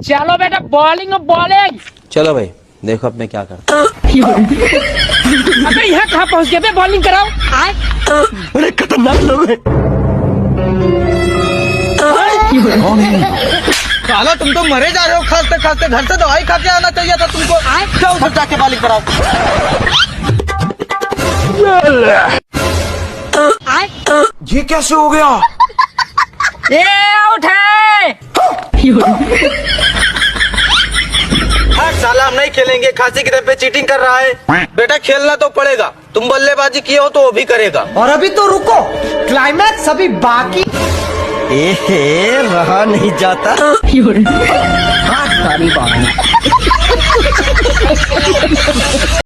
चलो बेटा बॉलिंग और बॉलिंग। चलो भाई देखो अब मैं क्या करता हूँ। अबे यहाँ कहाँ पहुँच गए बे, बॉलिंग कराओ। अरे खतरनाक लोग हैं। साला तुम तो मरे जा रहे हो खांसते खांसते, घर से दवाई खा के आना चाहिए था तुमको। जाओ उधर जाके बॉलिंग कराओ। ये कैसे हो गया? ये आउट है। हाँ साला हम नहीं खेलेंगे, खांसी की दम पे चीटिंग कर रहा है। बेटा खेलना तो पड़ेगा, तुम बल्लेबाजी किए हो तो वो भी करेगा। और अभी तो रुको, क्लाइमैक्स अभी बाकी। रहा नहीं जाता। सारी बात